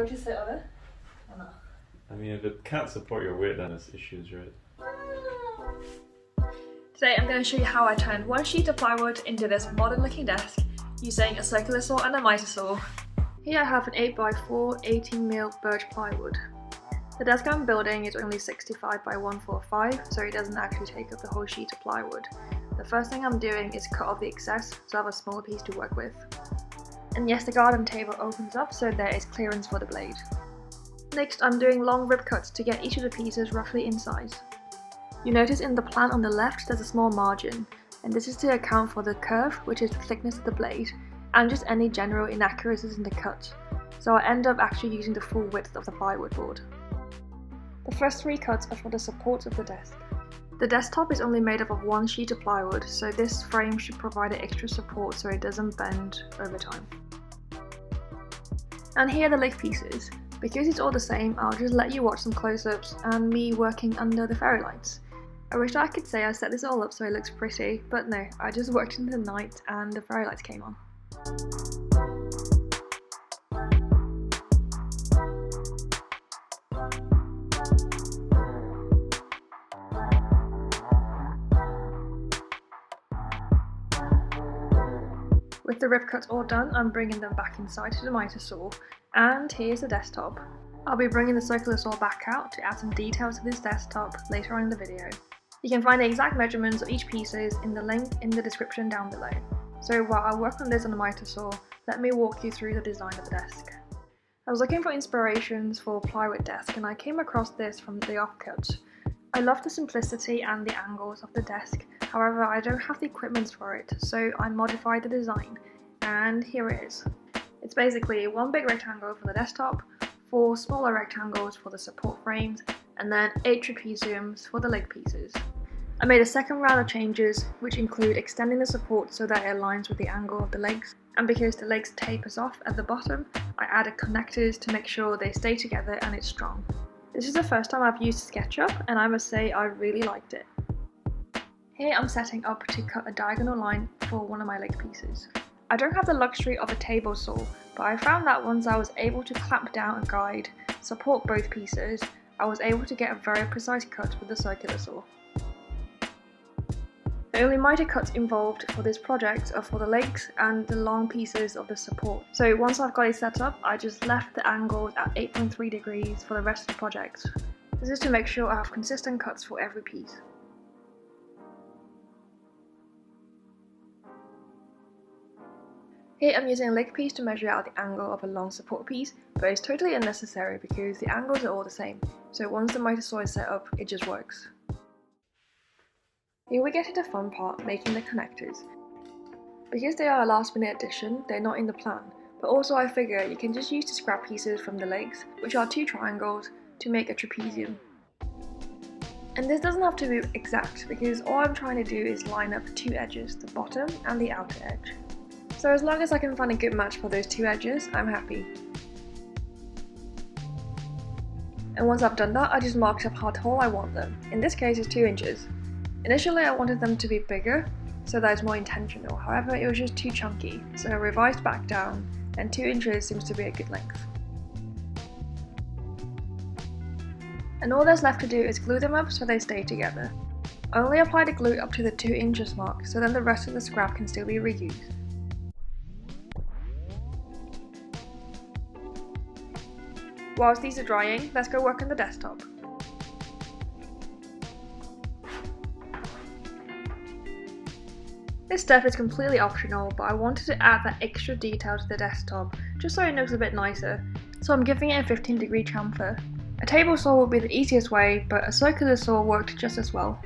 Would you sit on it or not? I mean, if it can't support your weight, then it's issues, right? Today I'm going to show you how I turned one sheet of plywood into this modern looking desk using a circular saw and a mitre saw. Here I have an 8x4 18mm birch plywood. The desk I'm building is only 65 by 145, so it doesn't actually take up the whole sheet of plywood. The first thing I'm doing is cut off the excess so I have a smaller piece to work with. And yes, the garden table opens up so there is clearance for the blade. Next, I'm doing long rib cuts to get each of the pieces roughly in size. You notice in the plan on the left there's a small margin, and this is to account for the curve, which is the thickness of the blade, and just any general inaccuracies in the cut. So I end up actually using the full width of the plywood board. The first 3 cuts are for the supports of the desk. The desktop is only made up of 1 sheet of plywood, so this frame should provide an extra support so it doesn't bend over time. And here are the leg pieces. Because it's all the same, I'll just let you watch some close-ups and me working under the fairy lights. I wish I could say I set this all up so it looks pretty, but no, I just worked in the night and the fairy lights came on. With the rib cuts all done, I'm bringing them back inside to the mitre saw, and here's the desktop. I'll be bringing the circular saw back out to add some details to this desktop later on in the video. You can find the exact measurements of each pieces in the link in the description down below. So while I work on this on the mitre saw, let me walk you through the design of the desk. I was looking for inspirations for Plywood Desk and I came across this from the Offcut. I love the simplicity and the angles of the desk, however I don't have the equipment for it, so I modified the design, and here it is. It's basically 1 big rectangle for the desktop, 4 smaller rectangles for the support frames, and then 8 trapeziums for the leg pieces. I made a second round of changes, which include extending the support so that it aligns with the angle of the legs, and because the legs tapers off at the bottom, I added connectors to make sure they stay together and it's strong. This is the first time I've used Sketchup, and I must say I really liked it. Here I'm setting up to cut a diagonal line for one of my leg pieces. I don't have the luxury of a table saw, but I found that once I was able to clamp down a guide, support both pieces, I was able to get a very precise cut with the circular saw. The only mitre cuts involved for this project are for the legs and the long pieces of the support. So once I've got it set up, I just left the angles at 8.3 degrees for the rest of the project. This is to make sure I have consistent cuts for every piece. Here I'm using a leg piece to measure out the angle of a long support piece, but it's totally unnecessary because the angles are all the same, so once the mitre saw is set up, it just works. Here we get to the fun part, making the connectors. Because they are a last minute addition, they're not in the plan, but also I figure you can just use the scrap pieces from the legs, which are 2 triangles, to make a trapezium. And this doesn't have to be exact, because all I'm trying to do is line up 2 edges, the bottom and the outer edge. So as long as I can find a good match for those 2 edges, I'm happy. And once I've done that, I just mark up how tall I want them. In this case it's 2 inches. Initially I wanted them to be bigger, so that it's more intentional, however it was just too chunky, so I revised back down, and 2 inches seems to be a good length. And all there's left to do is glue them up so they stay together. I only apply the glue up to the 2 inches mark, so then the rest of the scrap can still be reused. Whilst these are drying, let's go work on the desktop. This stuff is completely optional, but I wanted to add that extra detail to the desktop, just so it looks a bit nicer, so I'm giving it a 15-degree chamfer. A table saw would be the easiest way, but a circular saw worked just as well.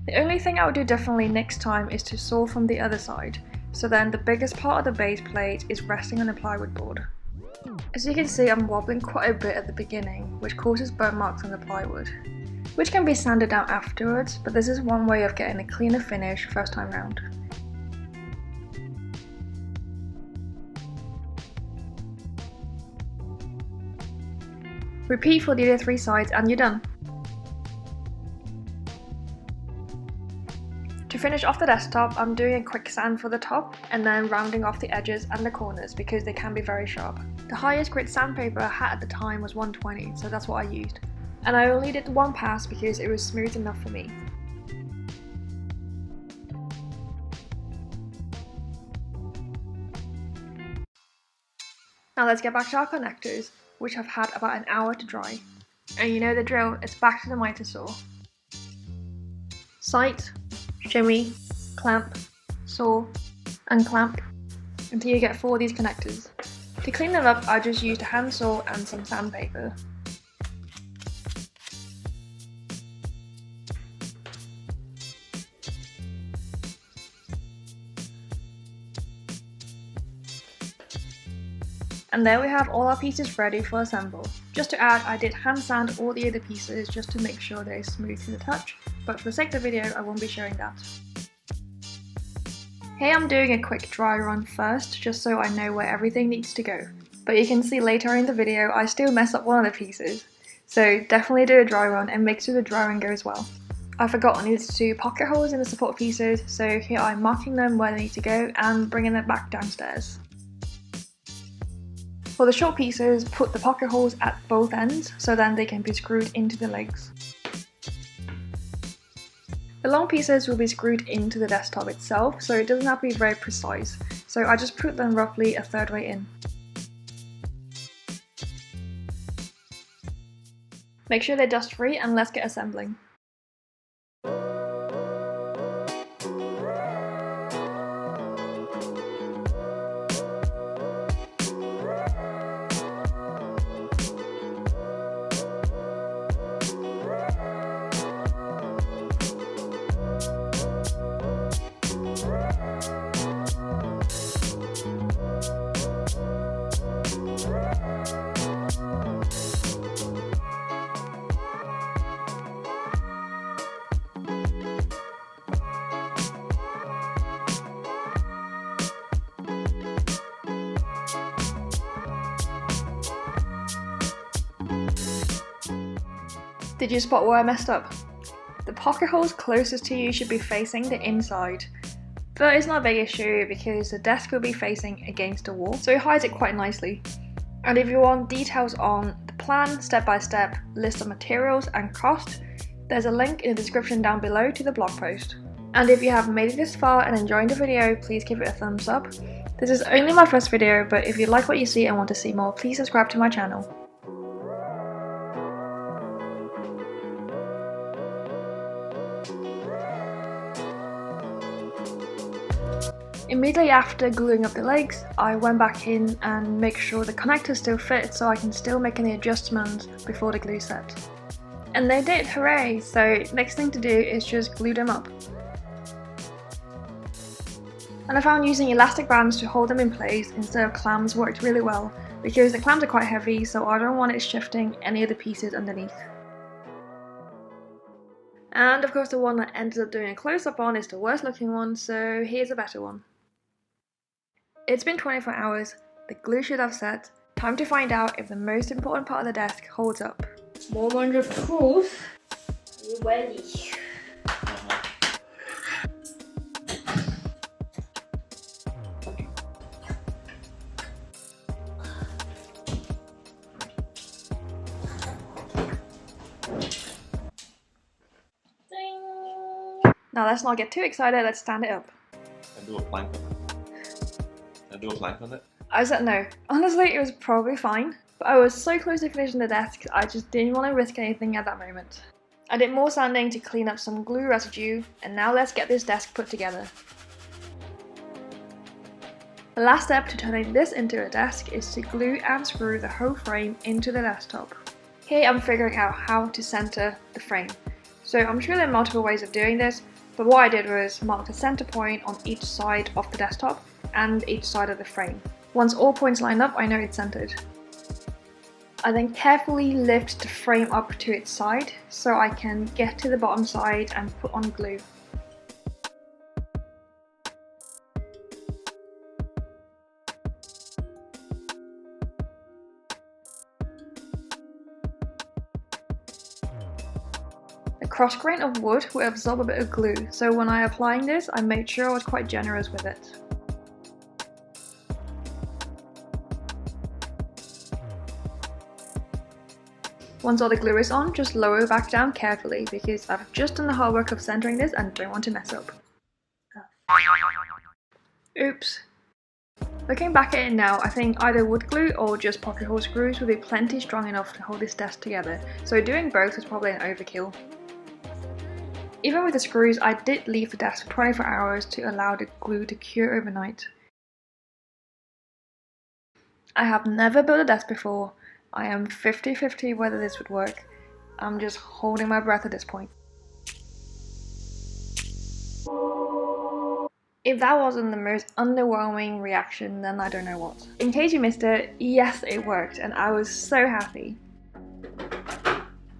The only thing I would do differently next time is to saw from the other side, so then the biggest part of the base plate is resting on the plywood board. As you can see, I'm wobbling quite a bit at the beginning, which causes burn marks on the plywood, which can be sanded down afterwards, but this is one way of getting a cleaner finish first time round. Repeat for the other 3 sides and you're done. To finish off the desktop, I'm doing a quick sand for the top and then rounding off the edges and the corners because they can be very sharp. The highest grit sandpaper I had at the time was 120, so that's what I used. And I only did one pass because it was smooth enough for me. Now let's get back to our connectors, which have had about an hour to dry. And you know the drill, it's back to the mitre saw. Sight, shimmy, clamp, saw, and clamp until you get 4 of these connectors. To clean them up, I just used a handsaw and some sandpaper. And there we have all our pieces ready for assemble. Just to add, I did hand sand all the other pieces just to make sure they're smooth to the touch, but for the sake of the video I won't be showing that. Here I'm doing a quick dry run first, just so I know where everything needs to go. But you can see later in the video I still mess up one of the pieces, so definitely do a dry run and make sure the dry run goes well. I forgot I needed to do pocket holes in the support pieces, so here I'm marking them where they need to go and bringing them back downstairs. For the short pieces, put the pocket holes at both ends so then they can be screwed into the legs. The long pieces will be screwed into the desktop itself, so it doesn't have to be very precise, so I just put them roughly a third way in. Make sure they're dust free and let's get assembling. Did you spot where I messed up? The pocket holes closest to you should be facing the inside, but it's not a big issue because the desk will be facing against the wall, so it hides it quite nicely. And if you want details on the plan, step by step, list of materials and cost, there's a link in the description down below to the blog post. And if you have made it this far and enjoyed the video, please give it a thumbs up. This is only my first video, but if you like what you see and want to see more, please subscribe to my channel. Immediately after gluing up the legs, I went back in and make sure the connectors still fit so I can still make any adjustments before the glue set. And they did, hooray! So next thing to do is just glue them up. And I found using elastic bands to hold them in place instead of clamps worked really well because the clamps are quite heavy, so I don't want it shifting any of the pieces underneath. And of course the one that ended up doing a close-up on is the worst looking one, so here's a better one. It's been 24 hours, the glue should have set, time to find out if the most important part of the desk holds up. Moment of truth, are you ready? Now let's not get too excited, let's stand it up. And do a plank on it. I said no. Honestly, it was probably fine, but I was so close to finishing the desk, I just didn't want to risk anything at that moment. I did more sanding to clean up some glue residue, and now let's get this desk put together. The last step to turning this into a desk is to glue and screw the whole frame into the desktop. Here I'm figuring out how to center the frame. So I'm sure there are multiple ways of doing this, but what I did was mark the center point on each side of the desktop and each side of the frame. Once all points line up, I know it's centered. I then carefully lift the frame up to its side so I can get to the bottom side and put on glue. The cross grain of wood will absorb a bit of glue, so when I applying this, I made sure I was quite generous with it. Once all the glue is on, just lower it back down carefully because I've just done the hard work of centering this and don't want to mess up. Oops. Looking back at it now, I think either wood glue or just pocket hole screws would be plenty strong enough to hold this desk together, so doing both was probably an overkill. Even with the screws, I did leave the desk for 24 hours to allow the glue to cure overnight. I have never built a desk before. I am 50-50 whether this would work. I'm just holding my breath at this point. If that wasn't the most underwhelming reaction, then I don't know what. In case you missed it, yes, it worked, and I was so happy.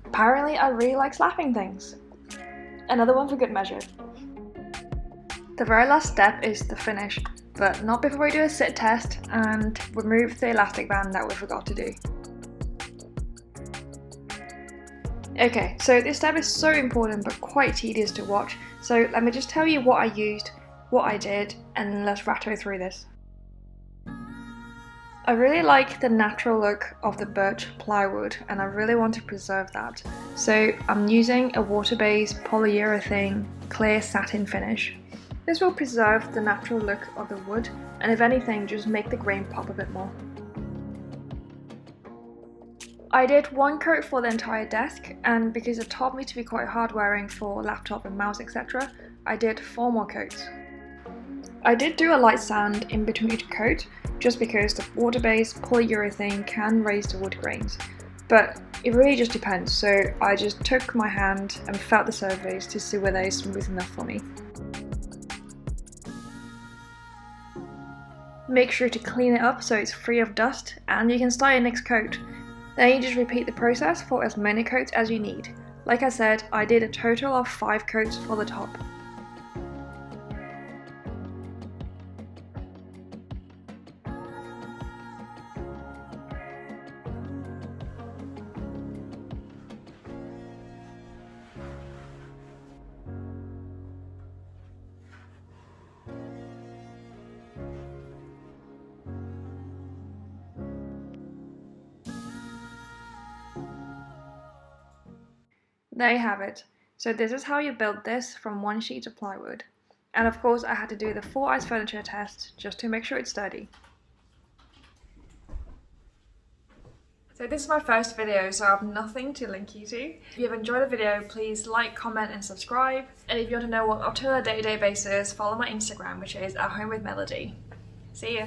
Apparently, I really like slapping things. Another one for good measure. The very last step is the finish, but not before we do a sit test and remove the elastic band that we forgot to do. Okay, so this step is so important but quite tedious to watch, so let me just tell you what I used, what I did, and let's rattle through this. I really like the natural look of the birch plywood and I really want to preserve that. So I'm using a water-based polyurethane clear satin finish. This will preserve the natural look of the wood and if anything just make the grain pop a bit more. I did one coat for the entire desk and because it taught me to be quite hard wearing for laptop and mouse etc, I did 4 more coats. I did do a light sand in between each coat just because the water-based polyurethane can raise the wood grains, but it really just depends, so I just took my hand and felt the surface to see whether it's smooth enough for me. Make sure to clean it up so it's free of dust and you can start your next coat. Then you just repeat the process for as many coats as you need. Like I said, I did a total of 5 coats for the top. There you have it. So this is how you build this from one sheet of plywood. And of course I had to do the full ice furniture test just to make sure it's sturdy. So this is my first video, so I have nothing to link you to. If you've enjoyed the video, please like, comment and subscribe. And if you want to know what I'm up to on a day-to-day basis, follow my Instagram, which is @homewithmelody. See ya!